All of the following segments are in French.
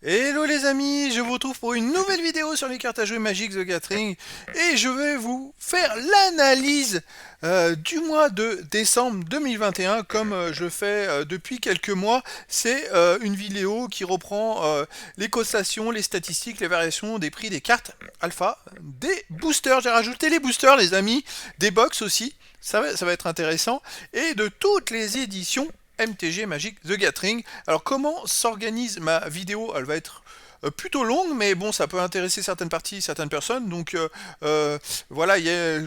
Hello les amis, je vous retrouve pour une nouvelle vidéo sur les cartes à jouer Magic the Gathering et je vais vous faire l'analyse du mois de décembre 2021 comme je fais depuis quelques mois. C'est une vidéo qui reprend les cotations, les statistiques, les variations des prix des cartes alpha, des boosters. J'ai rajouté les boosters les amis, des box aussi, ça va être intéressant, et de toutes les éditions MTG Magic the Gathering. Alors comment s'organise ma vidéo? Elle va être plutôt longue, mais bon, ça peut intéresser certaines parties, certaines personnes. Donc voilà,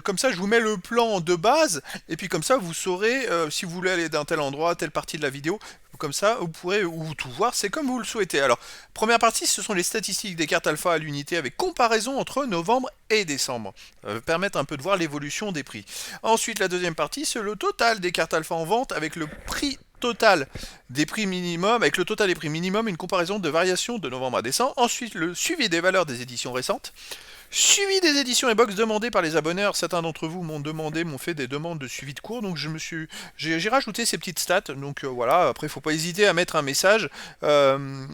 comme ça, je vous mets le plan de base, et puis comme ça, vous saurez si vous voulez aller d'un tel endroit, telle partie de la vidéo. Comme ça, vous pourrez ou tout voir, c'est comme vous le souhaitez. Alors, première partie, ce sont les statistiques des cartes alpha à l'unité avec comparaison entre novembre et décembre. Ça va permettre un peu de voir l'évolution des prix. Ensuite, la deuxième partie, c'est le total des cartes alpha en vente avec le prix total des prix minimum, avec le total des prix minimum, une comparaison de variation de novembre à décembre. Ensuite, le suivi des valeurs des éditions récentes. Suivi des éditions et box demandées par les abonneurs. Certains d'entre vous m'ont fait des demandes de suivi de cours, donc j'ai rajouté ces petites stats. Donc voilà, après il faut pas hésiter à mettre un message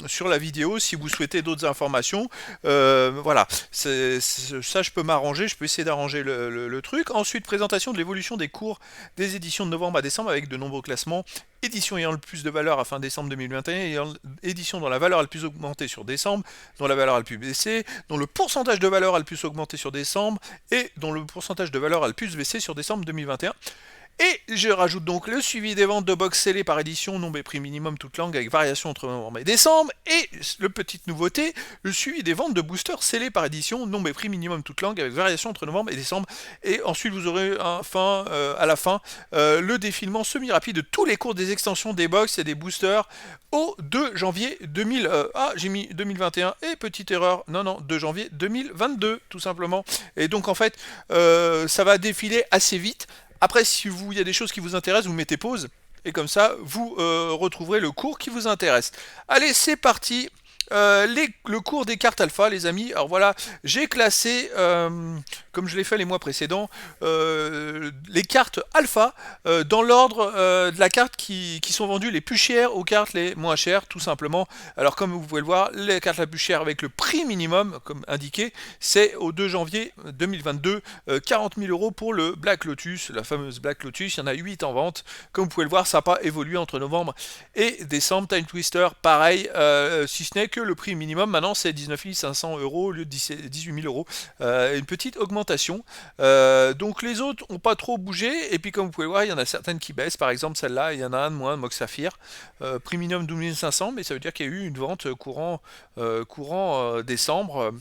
sur la vidéo si vous souhaitez d'autres informations. Voilà, ça je peux m'arranger, je peux essayer d'arranger le truc. Ensuite, présentation de l'évolution des cours des éditions de novembre à décembre avec de nombreux classements. Édition ayant le plus de valeur à fin décembre 2021, édition dont la valeur a le plus augmenté sur décembre, dont la valeur a le plus baissé, dont le pourcentage de valeur a le plus augmenté sur décembre, et dont le pourcentage de valeur a le plus baissé sur décembre 2021. Et je rajoute donc le suivi des ventes de box scellées par édition, nombre et prix minimum toute langue avec variation entre novembre et décembre. Et le petite nouveauté, le suivi des ventes de boosters scellés par édition, nombre et prix minimum toute langue avec variation entre novembre et décembre. Et ensuite vous aurez à la fin le défilement semi-rapide de tous les cours des extensions des box et des boosters au 2 janvier 2000. J'ai mis 2021 et petite erreur. Non, 2 janvier 2022 tout simplement. Et donc en fait ça va défiler assez vite. Après, si il y a des choses qui vous intéressent, vous mettez pause. Et comme ça, vous retrouverez le cours qui vous intéresse. Allez, c'est parti. Le cours des cartes alpha, les amis. Alors voilà, j'ai classé, comme je l'ai fait les mois précédents, les cartes alpha dans l'ordre de la carte qui sont vendues les plus chères aux cartes les moins chères, tout simplement. Alors comme vous pouvez le voir, les cartes les plus chères avec le prix minimum, comme indiqué, c'est au 2 janvier 2022, 40 000 euros pour le Black Lotus, la fameuse Black Lotus. Il y en a 8 en vente. Comme vous pouvez le voir, ça n'a pas évolué entre novembre et décembre. Time Twister, pareil, si ce n'est que le prix minimum maintenant c'est 19 500 euros au lieu de 18 000 euros. Une petite augmentation. Donc les autres n'ont pas trop bougé. Et puis comme vous pouvez voir, il y en a certaines qui baissent. Par exemple celle-là, il y en a un de moins, Mox Saphir. Prix minimum 12 500, mais ça veut dire qu'il y a eu une vente courant décembre.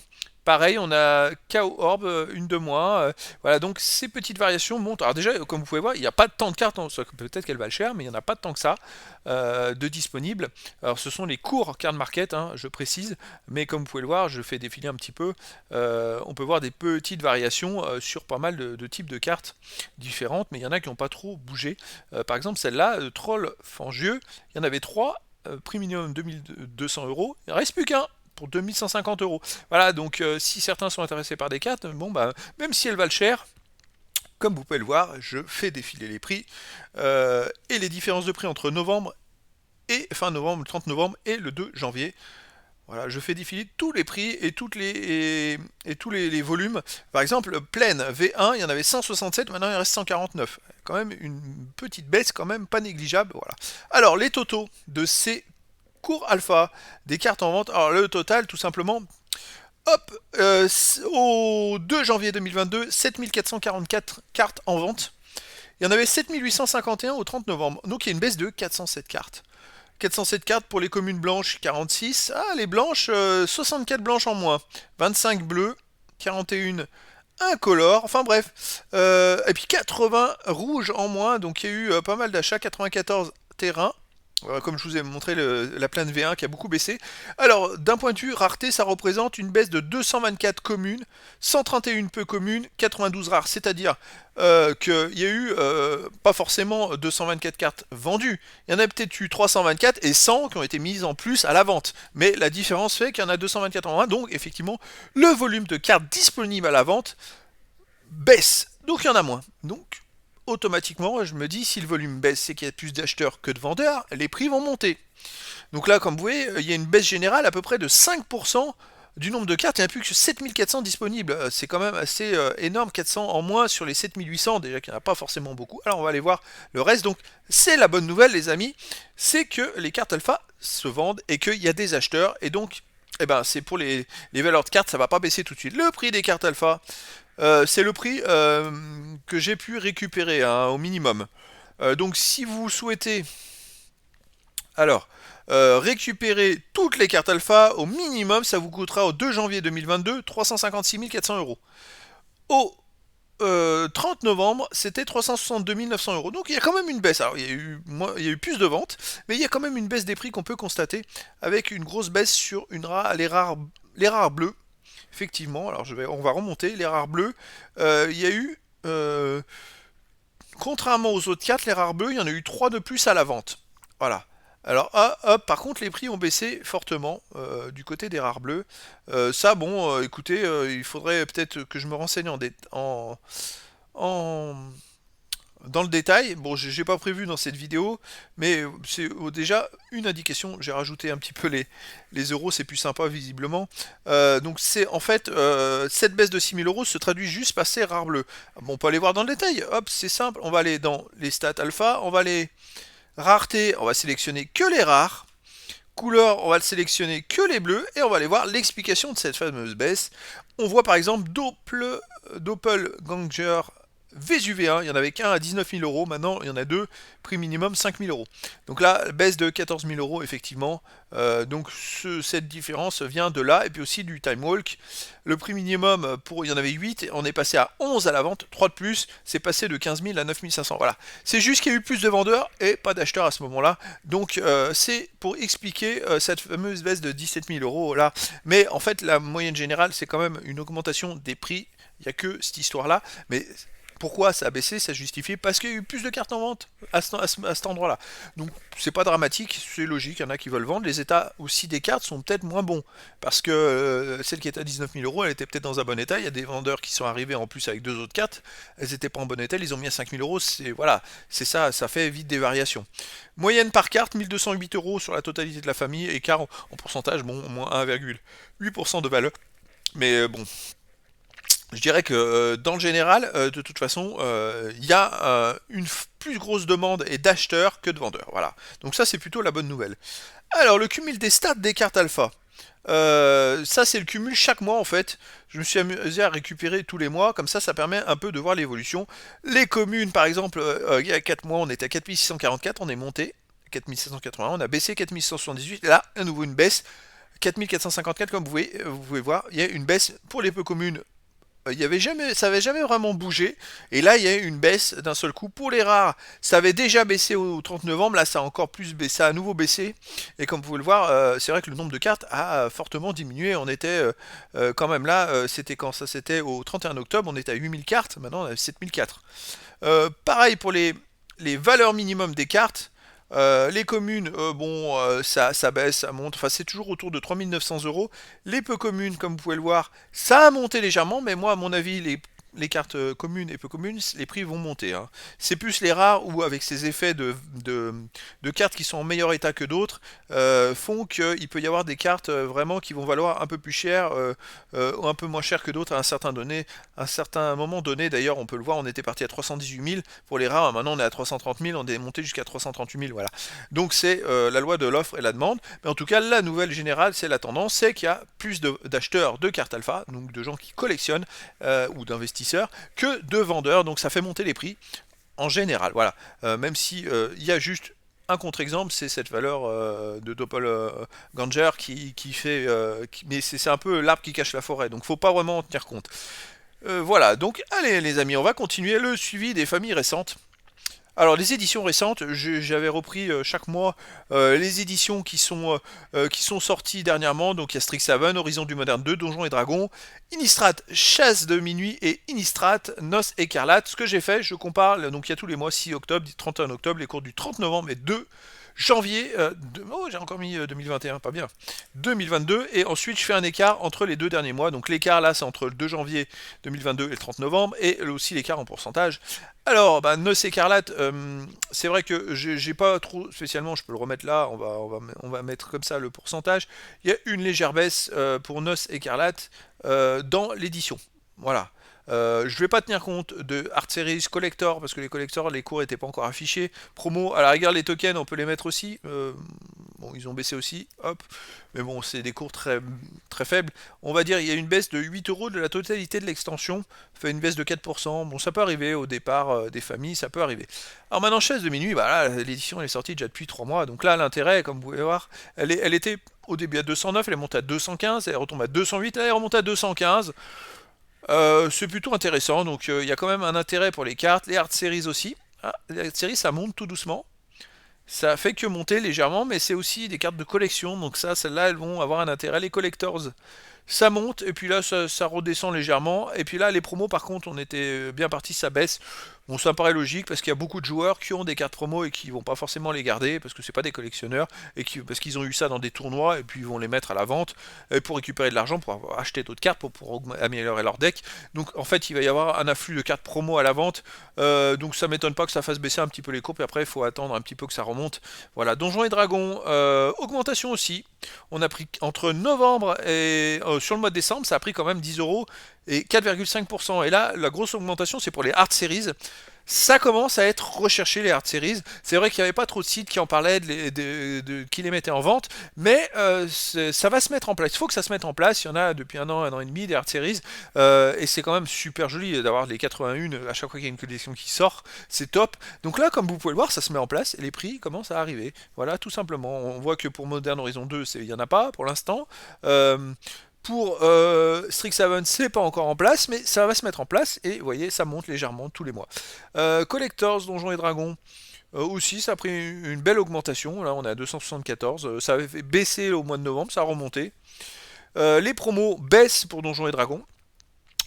Pareil, on a Chaos Orb, une de moins. Voilà, donc ces petites variations montent. Alors déjà, comme vous pouvez voir, il n'y a pas tant de cartes, peut-être qu'elles valent cher, mais il n'y en a pas tant que ça de disponibles. Alors ce sont les cours card market, hein, je précise, mais comme vous pouvez le voir, je fais défiler un petit peu. On peut voir des petites variations sur pas mal de types de cartes différentes, mais il y en a qui n'ont pas trop bougé. Par exemple, celle-là, Troll Fangieux, il y en avait 3, prix minimum 2200 euros, il ne reste plus qu'un pour 2150 euros. Voilà, donc si certains sont intéressés par des cartes, bon bah, même si elles valent cher, comme vous pouvez le voir, je fais défiler les prix et les différences de prix entre novembre et fin novembre, le 30 novembre et le 2 janvier. Voilà, je fais défiler tous les prix et tous les volumes. Par exemple, pleine V1, il y en avait 167, maintenant il reste 149. Quand même une petite baisse, quand même pas négligeable. Voilà. Alors, les totaux de ces cours alpha des cartes en vente. Alors le total tout simplement, hop, au 2 janvier 2022, 7444 cartes en vente. Il y en avait 7851 au 30 novembre. Donc il y a une baisse de 407 cartes. 407 cartes pour les communes blanches, 46. Ah, les blanches, 64 blanches en moins. 25 bleues, 41 incolores. Enfin bref. Et puis 80 rouges en moins. Donc il y a eu pas mal d'achats. 94 terrains. Comme je vous ai montré la plaine V1 qui a beaucoup baissé. Alors, d'un point de vue rareté, ça représente une baisse de 224 communes, 131 peu communes, 92 rares. C'est-à-dire qu'il y a eu pas forcément 224 cartes vendues. Il y en a peut-être eu 324 et 100 qui ont été mises en plus à la vente. Mais la différence fait qu'il y en a 224 en moins. Donc, effectivement, le volume de cartes disponibles à la vente baisse. Donc, il y en a moins. Donc, automatiquement, je me dis, si le volume baisse, c'est qu'il y a plus d'acheteurs que de vendeurs, les prix vont monter. Donc là, comme vous voyez, il y a une baisse générale à peu près de 5% du nombre de cartes. Il n'y a plus que 7400 disponibles. C'est quand même assez énorme, 400 en moins sur les 7800, déjà qu'il n'y en a pas forcément beaucoup. Alors on va aller voir le reste. Donc c'est la bonne nouvelle, les amis, c'est que les cartes alpha se vendent et qu'il y a des acheteurs. Et donc, eh ben, c'est pour les valeurs de cartes, ça va pas baisser tout de suite. Le prix des cartes alpha, c'est le prix que j'ai pu récupérer hein, au minimum. Donc si vous souhaitez... Alors, récupérer toutes les cartes alpha au minimum, ça vous coûtera au 2 janvier 2022 356 400 euros. Au 30 novembre, c'était 362 900 euros. Donc il y a quand même une baisse. Alors il y a eu plus de ventes, mais il y a quand même une baisse des prix qu'on peut constater avec une grosse baisse sur les rares bleus. Effectivement, alors on va remonter les rares bleus. Il y a eu, contrairement aux autres cartes, les rares bleus, il y en a eu 3 de plus à la vente. Voilà. Alors, par contre, les prix ont baissé fortement du côté des rares bleus. Ça, bon, écoutez, il faudrait peut-être que je me renseigne en- dans le détail. Bon, j'ai pas prévu dans cette vidéo, mais c'est déjà une indication. J'ai rajouté un petit peu les euros, c'est plus sympa visiblement. Donc, c'est en fait, cette baisse de 6000 euros se traduit juste par ces rares bleus. Bon, on peut aller voir dans le détail. Hop, c'est simple. On va aller dans les stats alpha, on va aller. Rareté, on va sélectionner que les rares. Couleur, on va sélectionner que les bleus. Et on va aller voir l'explication de cette fameuse baisse. On voit par exemple Doppelganger VSUV1, il n'y en avait qu'un à 19 000 euros, maintenant il y en a deux, prix minimum 5 000 euros. Donc là, baisse de 14 000 euros effectivement. Donc cette différence vient de là, et puis aussi du Time Walk. Le prix minimum, il y en avait 8, on est passé à 11 à la vente, 3 de plus, c'est passé de 15 000 à 9 500. Voilà, c'est juste qu'il y a eu plus de vendeurs et pas d'acheteurs à ce moment-là. Donc c'est pour expliquer cette fameuse baisse de 17 000 euros là. Mais en fait, la moyenne générale, c'est quand même une augmentation des prix. Il n'y a que cette histoire-là. Mais pourquoi ça a baissé, ça justifie parce qu'il y a eu plus de cartes en vente à cet endroit-là. Donc c'est pas dramatique, c'est logique, il y en a qui veulent vendre. Les états aussi des cartes sont peut-être moins bons parce que celle qui était à 19 000 euros, elle était peut-être dans un bon état. Il y a des vendeurs qui sont arrivés en plus avec deux autres cartes, elles n'étaient pas en bon état, ils ont mis à 5 000 euros. C'est voilà, c'est ça, ça fait vite des variations. Moyenne par carte, 1208 euros sur la totalité de la famille, écart en pourcentage, bon, moins 1,8% de valeur. Mais bon, je dirais que dans le général, de toute façon, il y a une plus grosse demande et d'acheteurs que de vendeurs. Voilà. Donc ça, c'est plutôt la bonne nouvelle. Alors, le cumul des stats des cartes alpha. Ça, c'est le cumul chaque mois en fait. Je me suis amusé à récupérer tous les mois, comme ça permet un peu de voir l'évolution. Les communes, par exemple, il y a 4 mois, on était à 4644, on est monté 4781, on a baissé 4178, et là, à nouveau une baisse. 4454, comme vous pouvez voir, il y a une baisse pour les peu communes. Ça avait jamais vraiment bougé, et là il y a eu une baisse d'un seul coup. Pour les rares, ça avait déjà baissé au 30 novembre, là ça a encore plus baissé, ça a à nouveau baissé, et comme vous pouvez le voir, c'est vrai que le nombre de cartes a fortement diminué. On était quand même là, c'était quand ça, c'était au 31 octobre, on était à 8000 cartes, maintenant on a 7004. Pareil pour les valeurs minimum des cartes. Les communes, bon, ça baisse, ça monte, enfin c'est toujours autour de 3900 euros. Les peu communes, comme vous pouvez le voir, ça a monté légèrement, mais moi, à mon avis, les cartes communes et peu communes, les prix vont monter, hein. C'est plus les rares ou avec ces effets de cartes qui sont en meilleur état que d'autres, font qu'il peut y avoir des cartes vraiment qui vont valoir un peu plus cher, ou un peu moins cher que d'autres à un certain moment donné. D'ailleurs, on peut le voir, on était parti à 318 000 pour les rares, maintenant on est à 330 000, on est monté jusqu'à 338 000, voilà. Donc c'est la loi de l'offre et la demande, mais en tout cas, la nouvelle générale, c'est la tendance, c'est qu'il y a plus d'acheteurs de cartes alpha, donc de gens qui collectionnent, ou d'investisseurs, que de vendeurs, donc ça fait monter les prix en général, voilà. Même si il y a juste un contre-exemple, c'est cette valeur de Doppelganger qui fait... mais c'est un peu l'arbre qui cache la forêt, donc faut pas vraiment en tenir compte. Voilà, donc allez les amis, on va continuer le suivi des familles récentes. Alors les éditions récentes, j'avais repris chaque mois les éditions qui sont sorties dernièrement. Donc il y a Strixhaven, Horizon du Moderne 2, Donjons et Dragons, Innistrad Chasse de Minuit et Innistrad Noces Écarlates. Ce que j'ai fait, je compare, donc il y a tous les mois, 6 octobre, 31 octobre, les cours du 30 novembre et 2 janvier, oh j'ai encore mis 2021, pas bien, 2022, et ensuite je fais un écart entre les deux derniers mois, donc l'écart là c'est entre le 2 janvier 2022 et le 30 novembre, et aussi l'écart en pourcentage. Alors, bah, Noce écarlate, c'est vrai que j'ai pas trop spécialement, je peux le remettre là, on va mettre comme ça le pourcentage. Il y a une légère baisse pour Noce écarlate dans l'édition. Voilà. Je vais pas tenir compte de Art Series Collector parce que les collectors, les cours n'étaient pas encore affichés. Promo, à la rigueur, les tokens, on peut les mettre aussi. Bon, ils ont baissé aussi, hop. Mais bon, c'est des cours très, très faibles. On va dire il y a une baisse de 8 euros de la totalité de l'extension. Fait une baisse de 4%. Bon, ça peut arriver au départ des familles, ça peut arriver. Alors maintenant, chaise de minuit, bah là, l'édition elle est sortie déjà depuis 3 mois. Donc là, l'intérêt, comme vous pouvez voir, elle était au début à 209, elle est montée à 215, elle retombe à 208, elle remonte à 215. C'est plutôt intéressant, donc il y a quand même un intérêt pour les cartes, les hard series aussi. Ah, les hard series ça monte tout doucement, ça fait que monter légèrement, mais c'est aussi des cartes de collection, donc ça, celles-là, elles vont avoir un intérêt. Les collectors, ça monte, et puis là, ça redescend légèrement. Et puis là, les promos, par contre, on était bien parti, ça baisse. Bon, ça me paraît logique, parce qu'il y a beaucoup de joueurs qui ont des cartes promo et qui vont pas forcément les garder, parce que c'est pas des collectionneurs, et parce qu'ils ont eu ça dans des tournois, et puis ils vont les mettre à la vente, pour récupérer de l'argent, pour acheter d'autres cartes, pour améliorer leur deck. Donc en fait, il va y avoir un afflux de cartes promo à la vente, donc ça m'étonne pas que ça fasse baisser un petit peu les courbes, et après, il faut attendre un petit peu que ça remonte. Voilà, Donjons et Dragons, augmentation aussi. On a pris entre novembre et sur le mois de décembre, ça a pris quand même 10 euros et 4,5%. Et là, la grosse augmentation, c'est pour les hard series. Ça commence à être recherché les hard series. C'est vrai qu'il n'y avait pas trop de sites qui en parlaient, qui les mettaient en vente, mais ça va se mettre en place. Il faut que ça se mette en place. Il y en a depuis un an et demi des hard series, et c'est quand même super joli d'avoir les 81 à chaque fois qu'il y a une collection qui sort. C'est top. Donc là, comme vous pouvez le voir, ça se met en place et les prix commencent à arriver. Voilà, tout simplement. On voit que pour Modern Horizon 2, il n'y en a pas pour l'instant. Pour Strixhaven, c'est pas encore en place, mais ça va se mettre en place et vous voyez, ça monte légèrement tous les mois. Collectors, Donjons et Dragons, aussi, ça a pris une belle augmentation. Là, on est à 274. Ça avait baissé au mois de novembre, ça a remonté. Les promos baissent pour Donjons et Dragons.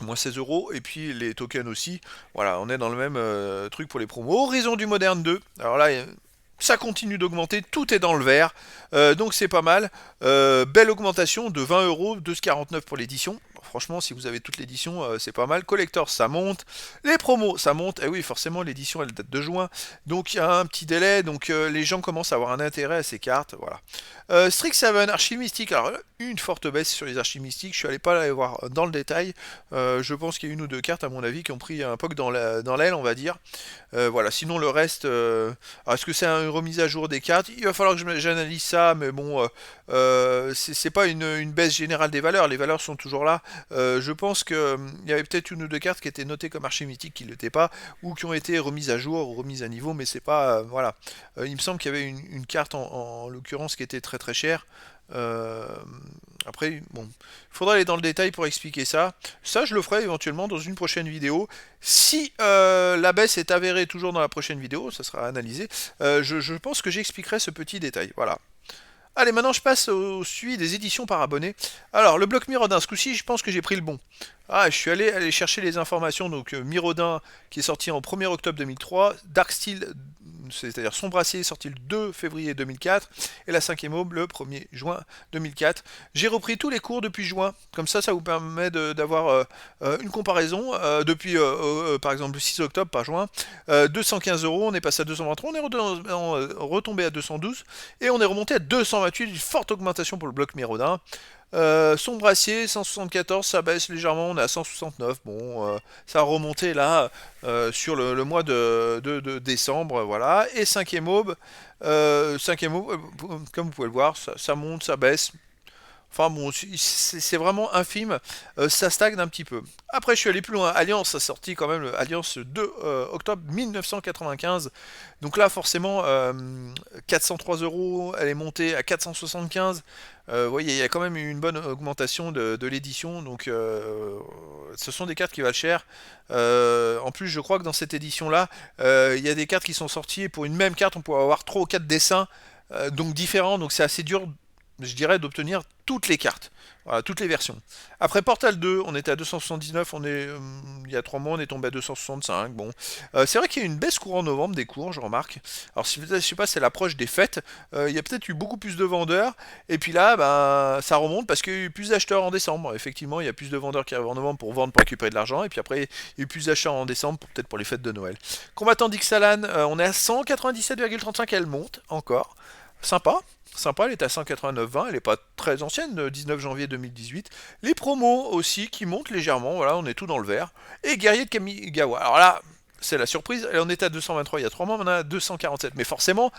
Moins 16 euros, et puis les tokens aussi. Voilà, on est dans le même truc pour les promos. Horizon du Moderne 2. Alors là, ça continue d'augmenter, tout est dans le vert, donc c'est pas mal. Belle augmentation de 20 euros, 2,49 pour l'édition. Franchement, si vous avez toute l'édition, c'est pas mal. Collector, ça monte. Les promos, ça monte. Et oui, forcément, l'édition, elle date de juin. Donc, il y a un petit délai. Donc, les gens commencent à avoir un intérêt à ces cartes. Voilà. Strixhaven, Archive Mystique. Alors, une forte baisse sur les Archives Mystiques. Je suis allé pas aller voir dans le détail. Je pense qu'il y a une ou deux cartes, à mon avis, qui ont pris un poc dans l'aile, on va dire. Voilà. Sinon, le reste... est-ce que c'est une remise à jour des cartes? Il va falloir que j'analyse ça, mais bon... c'est pas une baisse générale des valeurs. Les valeurs sont toujours là. Je pense qu'il y avait peut-être une ou deux cartes qui étaient notées comme archi-mythiques qui ne l'étaient pas, ou qui ont été remises à jour ou remises à niveau, mais c'est pas... voilà. Il me semble qu'il y avait une carte en l'occurrence qui était très très chère. Après, bon, il faudra aller dans le détail pour expliquer ça. Ça, je le ferai éventuellement dans une prochaine vidéo. Si la baisse est avérée toujours dans la prochaine vidéo, ça sera analysé. Je pense que j'expliquerai ce petit détail. Voilà. Allez, maintenant je passe au suivi des éditions par abonné. Alors, le bloc Mirodin, ce coup-ci, je pense que j'ai pris le bon. Ah, je suis allé chercher les informations. Donc, Mirodin, qui est sorti en 1er octobre 2003. Darksteel, c'est-à-dire Sombracier, sorti le 2 février 2004. Et la 5e aube, le 1er juin 2004. J'ai repris tous les cours depuis juin. Comme ça vous permet d'avoir une comparaison. Depuis, par exemple, le 6 octobre, pas juin. 215 euros, on est passé à 223. On est retombé à 212. Et on est remonté à 228. Une forte augmentation pour le bloc Mirodin. Sombracier 174, ça baisse légèrement, on est à 169. Bon, ça a remonté là sur le mois de décembre, voilà. Et 5e aube, comme vous pouvez le voir, ça monte, ça baisse. Enfin bon, c'est vraiment infime, ça stagne un petit peu. Après, je suis allé plus loin. Alliance a sorti quand même Alliance 2 octobre 1995. Donc là, forcément, 403 euros, elle est montée à 475. Vous voyez, il y a quand même une bonne augmentation de l'édition. Donc, ce sont des cartes qui valent cher. En plus, je crois que dans cette édition-là, il y a des cartes qui sont sorties. Et pour une même carte, on peut avoir 3 ou 4 dessins, donc différents. Donc, c'est assez dur je dirais, d'obtenir toutes les cartes. Voilà, toutes les versions. Après Portal 2, on était à 279, il y a 3 mois, on est tombé à 265. Bon, c'est vrai qu'il y a eu une baisse courant novembre des cours, je remarque. Alors, je sais pas, c'est l'approche des fêtes. Il y a peut-être eu beaucoup plus de vendeurs. Et puis là, ben, ça remonte parce qu'il y a eu plus d'acheteurs en décembre. Effectivement, il y a plus de vendeurs qui arrivent en novembre pour vendre, pour récupérer de l'argent. Et puis après, il y a eu plus d'acheteurs en décembre, peut-être pour les fêtes de Noël. Combattant d'Ixalan, on est à 197,35, elle monte encore. Sympa. Sympa, elle est à 189,20, elle n'est pas très ancienne, 19 janvier 2018. Les promos aussi qui montent légèrement, voilà, on est tout dans le vert. Et Guerrier de Kamigawa. Alors là, c'est la surprise, on était à 223 il y a 3 mois, on est à 247. Mais forcément,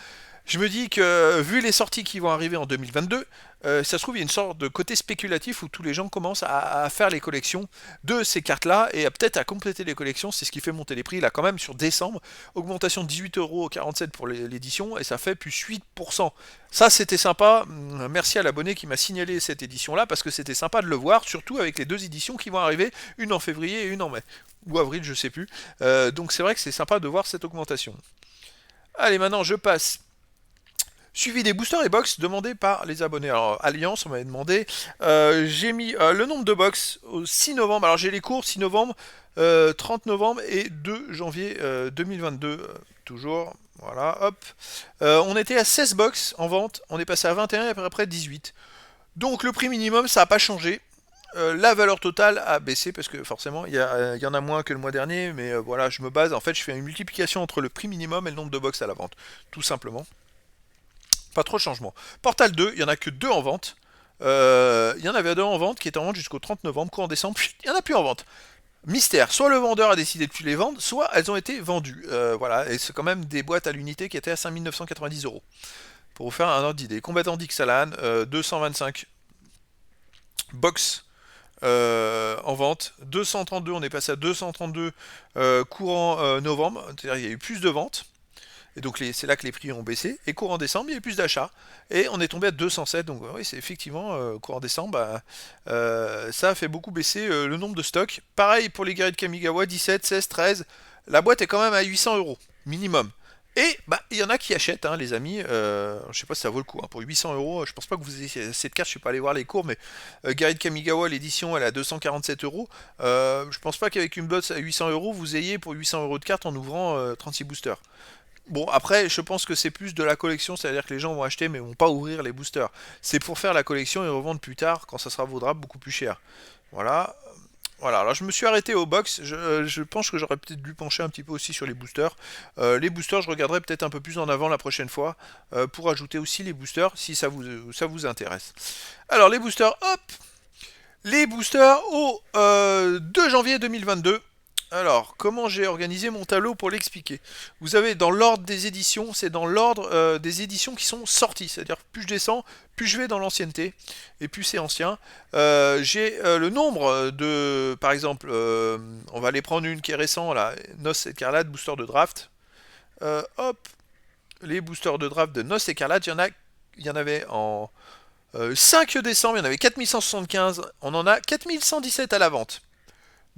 je me dis que vu les sorties qui vont arriver en 2022, ça se trouve il y a une sorte de côté spéculatif où tous les gens commencent à faire les collections de ces cartes-là et peut-être à compléter les collections. C'est ce qui fait monter les prix. Là quand même sur décembre, augmentation de 18,47€ pour l'édition et ça fait plus 8%. Ça c'était sympa. Merci à l'abonné qui m'a signalé cette édition-là parce que c'était sympa de le voir, surtout avec les deux éditions qui vont arriver, une en février et une en mai. Ou avril, je sais plus. Donc c'est vrai que c'est sympa de voir cette augmentation. Allez, maintenant je passe suivi des boosters et box demandés par les abonnés. Alors, Alliance, on m'avait demandé. J'ai mis le nombre de box au 6 novembre. Alors, j'ai les cours 6 novembre, 30 novembre et 2 janvier 2022. Toujours. Voilà, hop. On était à 16 box en vente. On est passé à 21 et après 18. Donc, le prix minimum, ça n'a pas changé. La valeur totale a baissé parce que forcément il y en a moins que le mois dernier, mais voilà, je me base, en fait je fais une multiplication entre le prix minimum et le nombre de box à la vente, tout simplement. Pas trop de changement. Portal 2, il n'y en a que 2 en vente. Il y en avait 2 en vente qui étaient en vente jusqu'au 30 novembre, courant décembre, puis il n'y en a plus en vente. Mystère, soit le vendeur a décidé de plus les vendre, soit elles ont été vendues. Voilà, et c'est quand même des boîtes à l'unité qui étaient à 5 990€. Pour vous faire un ordre d'idée. Combattant d'Ixalan, 225 box en vente. 232, on est passé à 232 courant novembre, c'est-à-dire il y a eu plus de ventes. Et donc c'est là que les prix ont baissé. Et courant décembre, il y a eu plus d'achats. Et on est tombé à 207. Donc oui, c'est effectivement, courant décembre, bah, ça a fait beaucoup baisser le nombre de stocks. Pareil pour les guerriers de Kamigawa, 17, 16, 13. La boîte est quand même à 800€ minimum. Et bah il y en a qui achètent, hein, les amis. Je sais pas si ça vaut le coup. Hein. Pour 800€, je pense pas que vous ayez cette carte. Je suis pas allé voir les cours, mais guerrier de Kamigawa, l'édition, elle est à 247€. Je pense pas qu'avec une box à 800€, vous ayez pour 800€ de carte en ouvrant 36 boosters. Bon, après, je pense que c'est plus de la collection, c'est-à-dire que les gens vont acheter mais vont pas ouvrir les boosters. C'est pour faire la collection et revendre plus tard quand ça sera vaudra beaucoup plus cher. Voilà. Voilà, alors je me suis arrêté au box, je pense que j'aurais peut-être dû pencher un petit peu aussi sur les boosters. Les boosters, je regarderai peut-être un peu plus en avant la prochaine fois, pour ajouter aussi les boosters si ça vous intéresse. Alors les boosters, hop. Les boosters au 2 janvier 2022. Alors, comment j'ai organisé mon tableau pour l'expliquer? Vous avez dans l'ordre des éditions, c'est dans l'ordre des éditions qui sont sorties. C'est-à-dire, plus je descends, plus je vais dans l'ancienneté, et plus c'est ancien. J'ai le nombre de... Par exemple, on va aller prendre une qui est récente, là, Noce Écarlate, booster de draft. Hop, les boosters de draft de Noce Écarlate, il y en avait en 5 décembre, il y en avait 4175, on en a 4117 à la vente.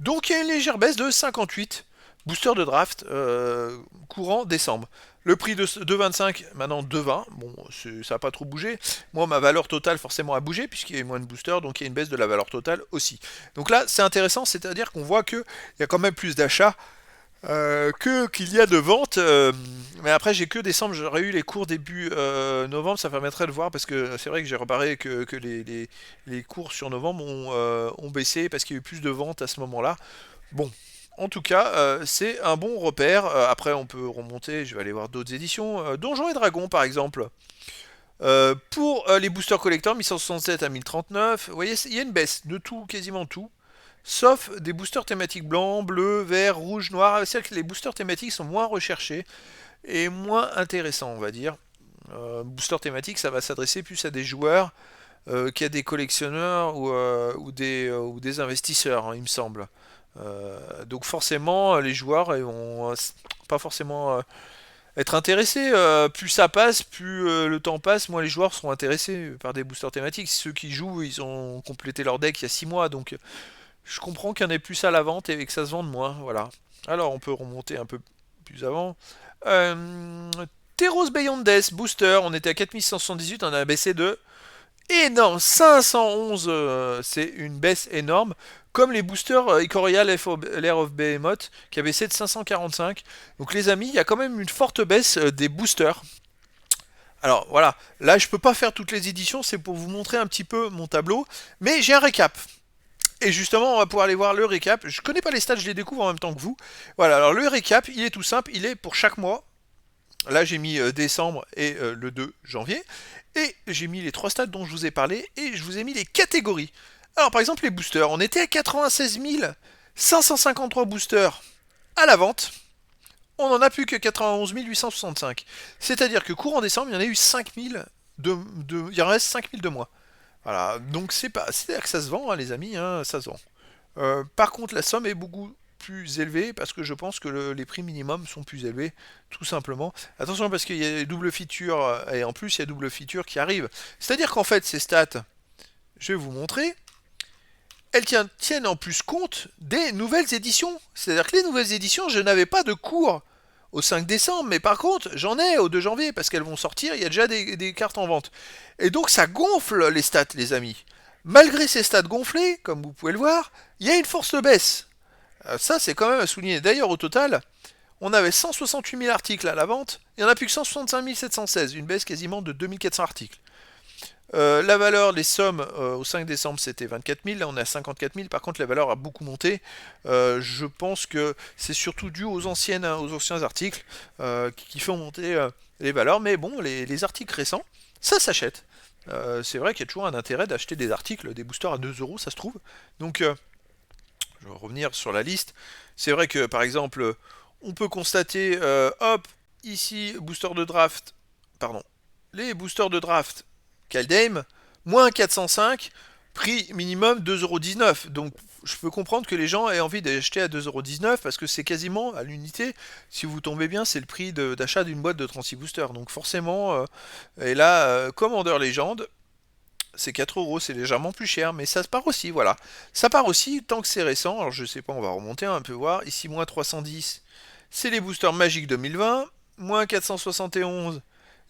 Donc il y a une légère baisse de 58 booster de draft courant décembre. Le prix de 25, maintenant 2,20. Bon, ça n'a pas trop bougé. Moi, ma valeur totale forcément a bougé puisqu'il y a moins de boosters, donc il y a une baisse de la valeur totale aussi. Donc là, c'est intéressant, c'est-à-dire qu'on voit qu'il y a quand même plus d'achats qu'il y a de ventes. Mais après, j'ai que décembre, j'aurais eu les cours début novembre, ça permettrait de voir parce que c'est vrai que j'ai reparé que les cours sur novembre ont baissé parce qu'il y a eu plus de ventes à ce moment-là. Bon, en tout cas, c'est un bon repère. Après, on peut remonter, je vais aller voir d'autres éditions. Donjons et Dragons, par exemple. Pour les boosters collecteurs, 1167 à 1039, vous voyez, il y a une baisse de tout, quasiment tout. Sauf des boosters thématiques blancs, bleus, verts, rouges, noirs. C'est-à-dire que les boosters thématiques sont moins recherchés et moins intéressants, on va dire. Booster thématique, ça va s'adresser plus à des joueurs qu'à des collectionneurs ou des investisseurs, hein, il me semble. Donc forcément, les joueurs ils vont pas forcément être intéressés. Plus ça passe, plus le temps passe, moins les joueurs seront intéressés par des boosters thématiques. Ceux qui jouent, ils ont complété leur deck il y a 6 mois, donc je comprends qu'il y en ait plus à la vente et que ça se vende moins. Voilà. Alors on peut remonter un peu plus avant. Euh, Teros Beyond Death Booster, on était à 4178, on a baissé de énorme, 511, c'est une baisse énorme. Comme les boosters Ikoria Lair of Behemoth qui a baissé de 545. Donc les amis, il y a quand même une forte baisse des boosters. Alors voilà, là je peux pas faire toutes les éditions, c'est pour vous montrer un petit peu mon tableau, mais j'ai un récap. Et justement, on va pouvoir aller voir le récap. Je connais pas les stats, je les découvre en même temps que vous. Voilà, alors le récap, il est tout simple, il est pour chaque mois. Là, j'ai mis décembre et le 2 janvier. Et j'ai mis les trois stats dont je vous ai parlé et je vous ai mis les catégories. Alors, par exemple, les boosters. On était à 96 553 boosters à la vente. On n'en a plus que 91 865. C'est-à-dire que courant décembre, il y en a eu 5000 il en reste 5000 de moins. Voilà, donc c'est-à-dire que ça se vend, hein, les amis, hein, ça se vend. Par contre, la somme est beaucoup plus élevée parce que je pense que les prix minimums sont plus élevés, tout simplement. Attention parce qu'il y a des doubles features et en plus il y a double feature qui arrivent. C'est-à-dire qu'en fait ces stats, je vais vous montrer, elles tiennent en plus compte des nouvelles éditions. C'est-à-dire que les nouvelles éditions, je n'avais pas de cours au 5 décembre, mais par contre j'en ai au 2 janvier parce qu'elles vont sortir, il y a déjà des cartes en vente. Et donc ça gonfle les stats, les amis. Malgré ces stats gonflés, comme vous pouvez le voir, il y a une force baisse. Ça, c'est quand même à souligner. D'ailleurs, au total, on avait 168 000 articles à la vente, il n'y en a plus que 165 716, une baisse quasiment de 2400 articles. La valeur, les sommes au 5 décembre c'était 24 000, là on est à 54 000, par contre la valeur a beaucoup monté. Je pense que c'est surtout dû aux anciens articles qui font monter les valeurs, mais bon, les articles récents, ça s'achète. C'est vrai qu'il y a toujours un intérêt d'acheter des articles, des boosters à 2 euros, ça se trouve. Donc je vais revenir sur la liste. C'est vrai que par exemple, on peut constater, hop, ici, booster de draft, pardon, les boosters de draft Kaldheim, moins 405, prix minimum 2,19€. Donc je peux comprendre que les gens aient envie d'acheter à 2,19€ parce que c'est quasiment à l'unité, si vous tombez bien, c'est le prix d'achat d'une boîte de 36 boosters. Donc forcément, et là, Commander Legend, c'est 4 euros, c'est légèrement plus cher, mais ça se part aussi, voilà. Ça part aussi tant que c'est récent, alors je sais pas, on va remonter un peu voir. Ici, moins 310, c'est les boosters magiques 2020, moins 471,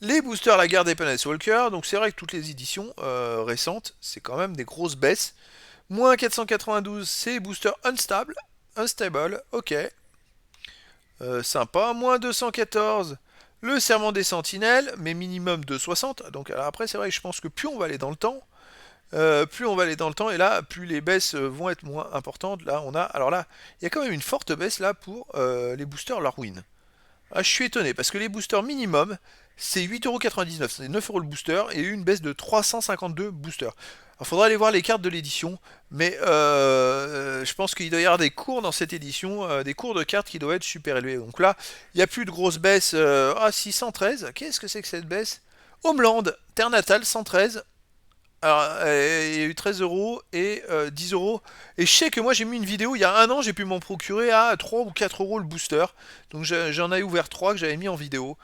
les boosters La Guerre des Planet Walker, donc c'est vrai que toutes les éditions récentes, c'est quand même des grosses baisses. Moins 492, c'est les boosters Unstable, ok. Sympa, moins 214, le serment des sentinelles, mais minimum de 60. Donc alors après, c'est vrai que je pense que plus on va aller dans le temps, et là, plus les baisses vont être moins importantes. Là, alors là, il y a quand même une forte baisse là pour les boosters Lorwyn. Ah, je suis étonné parce que les boosters minimum, c'est 8,99€, c'est 9€ le booster et une baisse de 352 boosters. Il faudra aller voir les cartes de l'édition, mais je pense qu'il doit y avoir des cours dans cette édition, des cours de cartes qui doivent être super élevés. Donc là, il n'y a plus de grosses baisses. 613, qu'est-ce que c'est que cette baisse? Homeland, Terre Natale, 113. Alors, il y a eu 13 euros et 10 euros. Et je sais que moi j'ai mis une vidéo il y a un an, j'ai pu m'en procurer à 3 ou 4 euros le booster. Donc j'en ai ouvert 3 que j'avais mis en vidéo.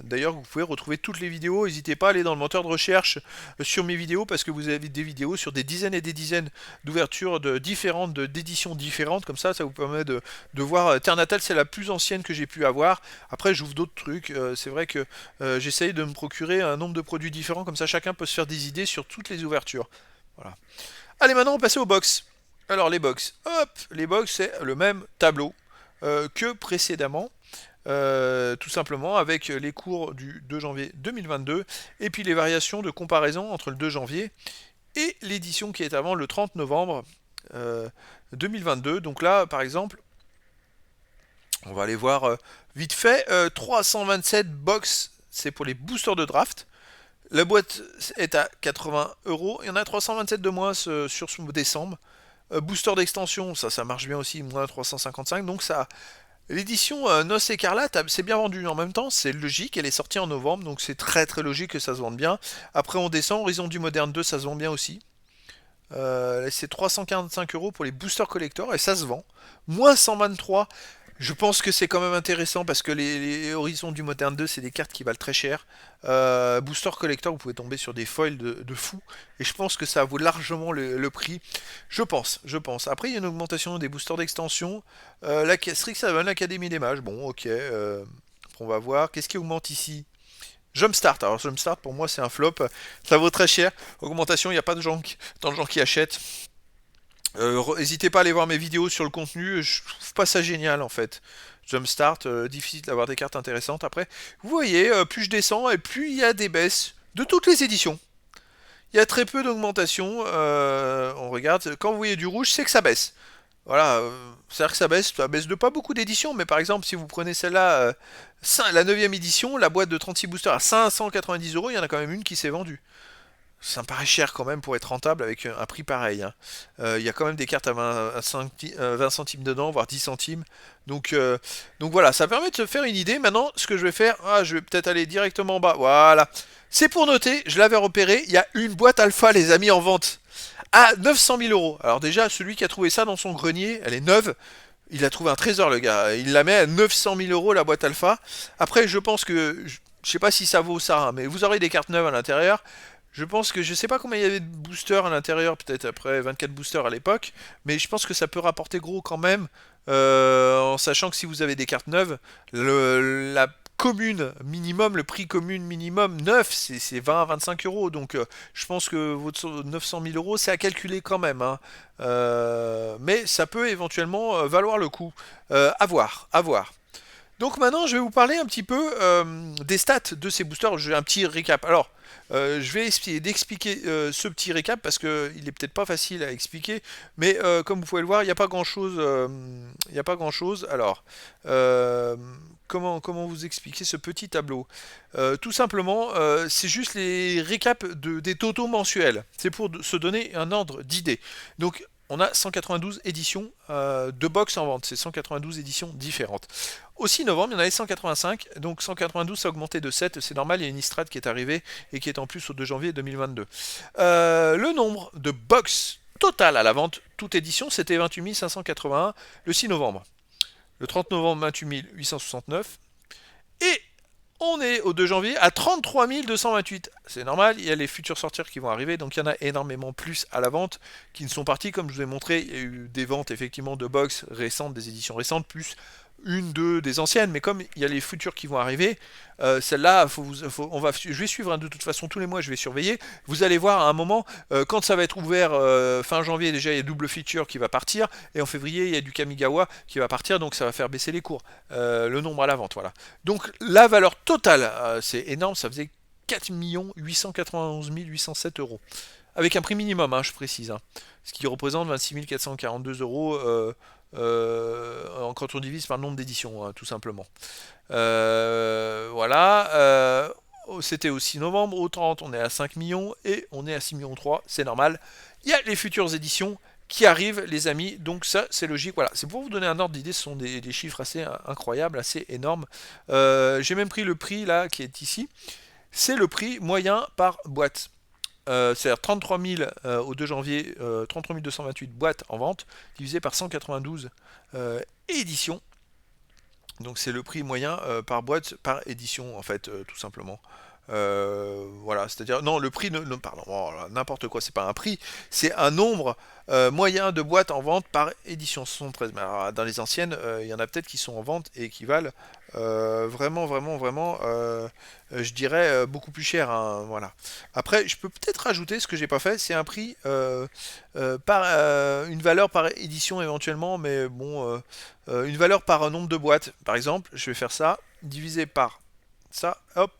D'ailleurs, vous pouvez retrouver toutes les vidéos. N'hésitez pas à aller dans le moteur de recherche sur mes vidéos parce que vous avez des vidéos sur des dizaines et des dizaines d'ouvertures d'éditions différentes. Comme ça vous permet de voir. Terre Natale, c'est la plus ancienne que j'ai pu avoir. Après, j'ouvre d'autres trucs. C'est vrai que j'essaye de me procurer un nombre de produits différents. Comme ça, chacun peut se faire des idées sur toutes les ouvertures. Voilà. Allez, maintenant, on va passer aux box. Alors, les box. Hop, les box, c'est le même tableau que précédemment. Tout simplement avec les cours du 2 janvier 2022 et puis les variations de comparaison entre le 2 janvier et l'édition qui est avant le 30 novembre 2022. Donc là, par exemple, on va aller voir vite fait. 327 box, c'est pour les boosters de draft. La boîte est à 80€. Il y en a 327 de moins sur ce décembre. Booster d'extension, ça marche bien aussi, moins 355. Donc ça, l'édition Noce Écarlate c'est bien vendu en même temps, c'est logique, elle est sortie en novembre, donc c'est très très logique que ça se vende bien. Après on descend, Horizon du Moderne 2, ça se vend bien aussi. C'est 345€ pour les boosters collector et ça se vend. Moins 123, je pense que c'est quand même intéressant parce que les Horizons du Modern 2, c'est des cartes qui valent très cher. Booster Collector, vous pouvez tomber sur des foils de fou. Et je pense que ça vaut largement le prix. Je pense. Après, il y a une augmentation des boosters d'extension. Strixhaven, l'Académie des Mages. Bon, ok. On va voir. Qu'est-ce qui augmente ici? Jumpstart. Alors Jumpstart pour moi c'est un flop, ça vaut très cher. Augmentation, il n'y a pas de gens tant de gens qui achètent. N'hésitez pas à aller voir mes vidéos sur le contenu, je trouve pas ça génial en fait. Jumpstart, difficile d'avoir des cartes intéressantes. Après, vous voyez, plus je descends et plus il y a des baisses de toutes les éditions. Il y a très peu d'augmentation. On regarde, quand vous voyez du rouge, c'est que ça baisse. Voilà, c'est-à-dire que ça baisse de pas beaucoup d'éditions, mais par exemple, si vous prenez celle-là, la 9ème édition, la boîte de 36 boosters à 590 euros, il y en a quand même une qui s'est vendue. Ça me paraît cher quand même pour être rentable avec un prix pareil, hein. Il y a quand même des cartes à 20 centimes dedans, voire 10 centimes. Donc, euh, donc voilà, ça permet de se faire une idée. Maintenant, ce que je vais faire, je vais peut-être aller directement en bas. Voilà. C'est pour noter, je l'avais repéré, il y a une boîte alpha, les amis, en vente à 900 000 euros. Alors déjà, celui qui a trouvé ça dans son grenier, elle est neuve. Il a trouvé un trésor, le gars. Il la met à 900 000 euros, la boîte alpha. Après, je pense que... Je sais pas si ça vaut ça, hein, mais vous aurez des cartes neuves à l'intérieur. Je pense que je sais pas combien il y avait de boosters à l'intérieur, peut-être après 24 boosters à l'époque, mais je pense que ça peut rapporter gros quand même, en sachant que si vous avez des cartes neuves, la commune minimum, le prix commune minimum neuf, c'est 20 à 25 euros, donc je pense que votre 900 000 euros, c'est à calculer quand même, hein. Mais ça peut éventuellement valoir le coup. À voir, à voir. Donc maintenant, je vais vous parler un petit peu des stats de ces boosters. Je vais un petit récap. Alors, je vais essayer d'expliquer ce petit récap parce qu'il est peut-être pas facile à expliquer, mais comme vous pouvez le voir, il n'y a pas grand-chose. Il n'y a pas grand-chose. Alors, comment vous expliquer ce petit tableau? Tout simplement, c'est juste les récaps des totaux mensuels. C'est pour se donner un ordre d'idée. Donc, on a 192 éditions de box en vente, c'est 192 éditions différentes. Au 6 novembre, il y en avait 185, donc 192 ça a augmenté de 7, c'est normal, il y a une Istrad qui est arrivée et qui est en plus au 2 janvier 2022. Le nombre de box total à la vente, toute édition, c'était 28 581 le 6 novembre. Le 30 novembre, 28 869. Et on est au 2 janvier à 33 228. C'est normal, il y a les futurs sortir qui vont arriver, donc il y en a énormément plus à la vente qui ne sont partis. Comme je vous ai montré, il y a eu des ventes effectivement de box récentes, des éditions récentes, plus une, deux des anciennes, mais comme il y a les futurs qui vont arriver, celle-là, je vais suivre, hein, de toute façon tous les mois, je vais surveiller. Vous allez voir à un moment, quand ça va être ouvert fin janvier, déjà il y a double feature qui va partir, et en février il y a du Kamigawa qui va partir, donc ça va faire baisser les cours, le nombre à la vente, voilà. Donc la valeur totale, c'est énorme, ça faisait 4 891 807 euros. Avec un prix minimum, hein, je précise, hein, ce qui représente 26 442 euros quand on divise par le nombre d'éditions, hein, tout simplement. Voilà. C'était au 6 novembre, au 30 on est à 5 millions et on est à 6 millions 3, c'est normal. Il y a les futures éditions qui arrivent, les amis, donc ça c'est logique. Voilà, c'est pour vous donner un ordre d'idée, ce sont des chiffres assez incroyables, assez énormes. J'ai même pris le prix là qui est ici, c'est le prix moyen par boîte. C'est-à-dire 33 000 au 2 janvier, 33 228 boîtes en vente, divisé par 192 éditions. Donc c'est le prix moyen par boîte, par édition, en fait, tout simplement. Voilà, c'est-à-dire, non, le prix, pardon, oh n'importe quoi, c'est pas un prix, c'est un nombre moyen de boîtes en vente par édition. 73. Mais alors, dans les anciennes, il y en a peut-être qui sont en vente et qui valent vraiment, vraiment, vraiment, je dirais, beaucoup plus cher, hein, voilà. Après, je peux peut-être rajouter, ce que j'ai pas fait, c'est un prix par une valeur par édition éventuellement, mais bon, une valeur par nombre de boîtes. Par exemple, je vais faire ça, divisé par ça, hop.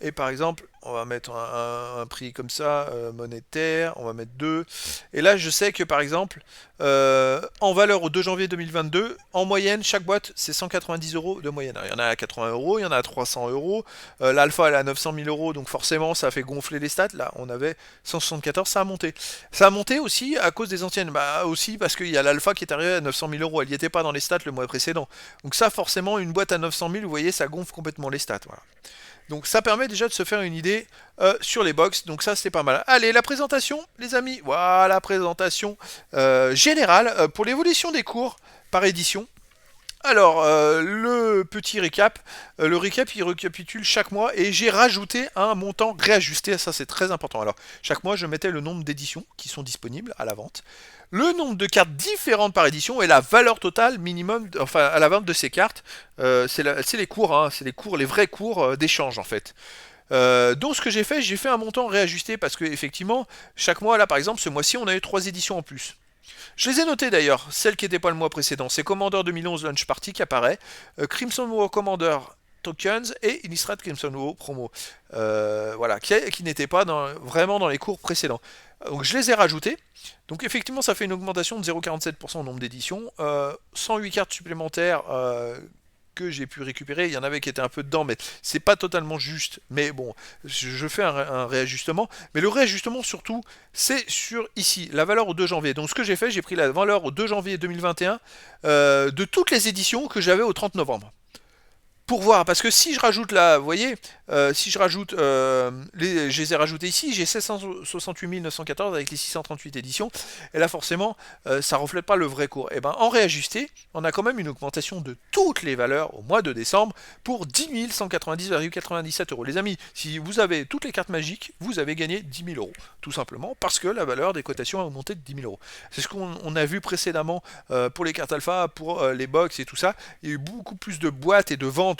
Et par exemple, on va mettre un prix comme ça, monétaire, on va mettre 2. Et là, je sais que par exemple, en valeur au 2 janvier 2022, en moyenne, chaque boîte, c'est 190 euros de moyenne. Alors, il y en a à 80 euros, il y en a à 300 euros. L'alpha, elle est à 900 000 euros, donc forcément, ça a fait gonfler les stats. Là, on avait 174, ça a monté. Ça a monté aussi à cause des anciennes. Bah, aussi parce qu'il y a l'alpha qui est arrivé à 900 000 euros. Elle n'y était pas dans les stats le mois précédent. Donc ça, forcément, une boîte à 900 000, vous voyez, ça gonfle complètement les stats. Voilà. Donc ça permet déjà de se faire une idée sur les box, donc ça c'est pas mal. Allez, la présentation les amis, voilà, présentation générale pour l'évolution des cours par édition. Alors, le petit récap, le récap il récapitule chaque mois et j'ai rajouté un montant réajusté, ça c'est très important. Alors, chaque mois je mettais le nombre d'éditions qui sont disponibles à la vente, le nombre de cartes différentes par édition et la valeur totale minimum, enfin à la vente de ces cartes. C'est les cours, hein, c'est les cours, les vrais cours d'échange en fait. Donc ce que j'ai fait un montant réajusté parce que effectivement, chaque mois, là par exemple, ce mois-ci, on a eu 3 éditions en plus. Je les ai notées d'ailleurs, celles qui n'étaient pas le mois précédent. C'est Commander 2011 Launch Party qui apparaît, Crimson War Commander Tokens et Innistrad Crimson War Promo. Voilà, qui n'étaient pas vraiment dans les cours précédents. Donc je les ai rajoutés. Donc effectivement, ça fait une augmentation de 0,47% au nombre d'éditions. 108 cartes supplémentaires que j'ai pu récupérer. Il y en avait qui étaient un peu dedans, mais c'est pas totalement juste. Mais bon, je fais un réajustement. Mais le réajustement surtout, c'est sur ici, la valeur au 2 janvier. Donc ce que j'ai fait, j'ai pris la valeur au 2 janvier 2021 de toutes les éditions que j'avais au 30 novembre. Pour voir, parce que si je rajoute là, vous voyez, si je rajoute, je les ai rajoutés ici, j'ai 768 914 avec les 638 éditions, et là forcément, ça reflète pas le vrai cours. Et ben en réajusté, on a quand même une augmentation de toutes les valeurs au mois de décembre pour 10 190,97 euros. Les amis, si vous avez toutes les cartes magiques, vous avez gagné 10 000 euros, tout simplement, parce que la valeur des cotations a augmenté de 10 000 euros. C'est ce qu'on a vu précédemment pour les cartes alpha, pour les box et tout ça. Il y a eu beaucoup plus de boîtes et de ventes